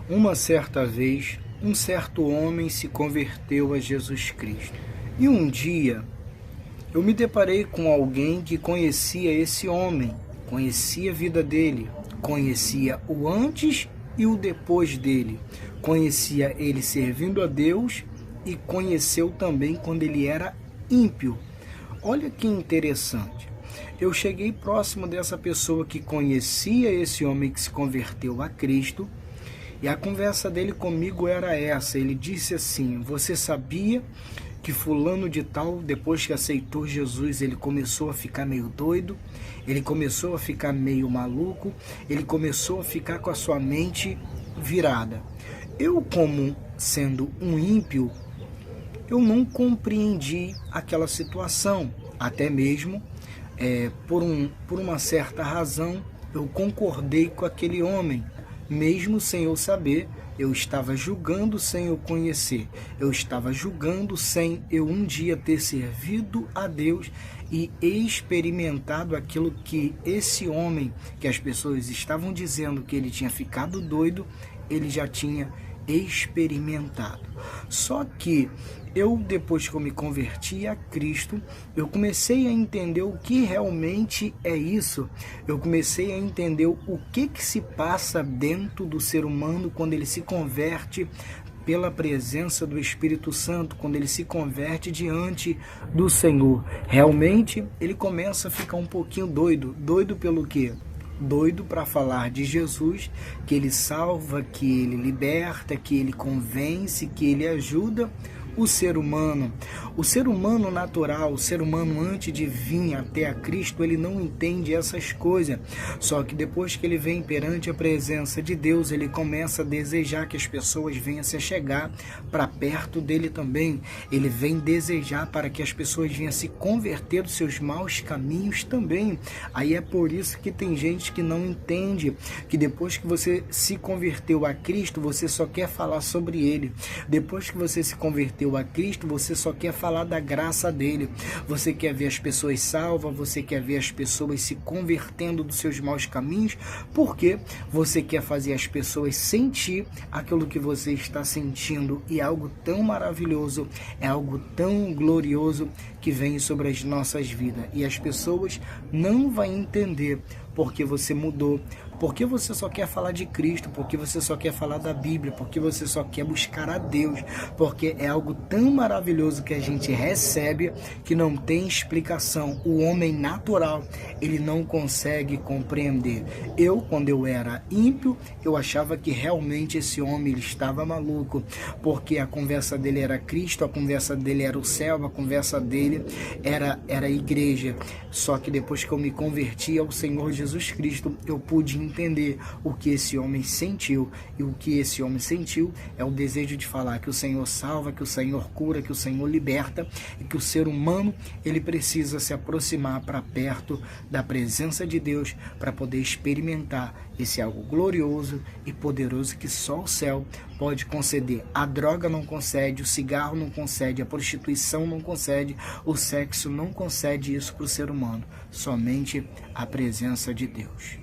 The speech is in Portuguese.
Uma certa vez, um certo homem se converteu a Jesus Cristo. E um dia, eu me deparei com alguém que conhecia esse homem, conhecia a vida dele, conhecia o antes e o depois dele, conhecia ele servindo a Deus e conheceu também quando ele era ímpio. Olha que interessante. Eu cheguei próximo dessa pessoa que conhecia esse homem que se converteu a Cristo. E a conversa dele comigo era essa. Ele disse assim: você sabia que fulano de tal, depois que aceitou Jesus, ele começou a ficar meio doido, ele começou a ficar meio maluco, ele começou a ficar com a sua mente virada. Eu, como sendo um ímpio, eu não compreendi aquela situação. Até mesmo, por uma certa razão, eu concordei com aquele homem. Mesmo sem eu saber, eu estava julgando sem eu conhecer. Eu estava julgando sem eu um dia ter servido a Deus e experimentado aquilo que esse homem, que as pessoas estavam dizendo que ele tinha ficado doido, ele já tinha experimentado. Só que eu, depois que eu me converti a Cristo, eu comecei a entender o que realmente é isso. Eu comecei a entender o que se passa dentro do ser humano quando ele se converte pela presença do Espírito Santo, quando ele se converte diante do Senhor. Realmente, ele começa a ficar um pouquinho doido. Doido pelo quê? Doido para falar de Jesus, que ele salva, que ele liberta, que ele convence, que ele ajuda o ser humano. O ser humano natural, o ser humano antes de vir até a Cristo, ele não entende essas coisas. Só que depois que ele vem perante a presença de Deus, ele começa a desejar que as pessoas venham se chegar para perto dele também. Ele vem desejar para que as pessoas venham se converter dos seus maus caminhos também. Aí é por isso que tem gente que não entende que depois que você se converteu a Cristo, você só quer falar sobre ele. Depois que você se converteu a Cristo, você só quer falar da graça dele. Você quer ver as pessoas salvas, você quer ver as pessoas se convertendo dos seus maus caminhos, porque você quer fazer as pessoas sentir aquilo que você está sentindo. E é algo tão maravilhoso, é algo tão glorioso que vem sobre as nossas vidas. E as pessoas não vão entender porque você mudou, porque você só quer falar de Cristo, porque você só quer falar da Bíblia, porque você só quer buscar a Deus, porque é algo tão maravilhoso que a gente recebe que não tem explicação. O homem natural, ele não consegue compreender. Eu, quando eu era ímpio, eu achava que realmente esse homem ele estava maluco, porque a conversa dele era Cristo, a conversa dele era o céu, a conversa dele era a igreja. Só que depois que eu me converti ao Senhor Jesus Cristo, eu pude entender o que esse homem sentiu. E o que esse homem sentiu é o desejo de falar que o Senhor salva, que o Senhor cura, que o Senhor liberta, e que o ser humano ele precisa se aproximar para perto da presença de Deus para poder experimentar esse algo glorioso e poderoso que só o céu pode conceder. A droga não concede, o cigarro não concede, a prostituição não concede, o sexo não concede isso para o ser humano. Somente a presença de Deus.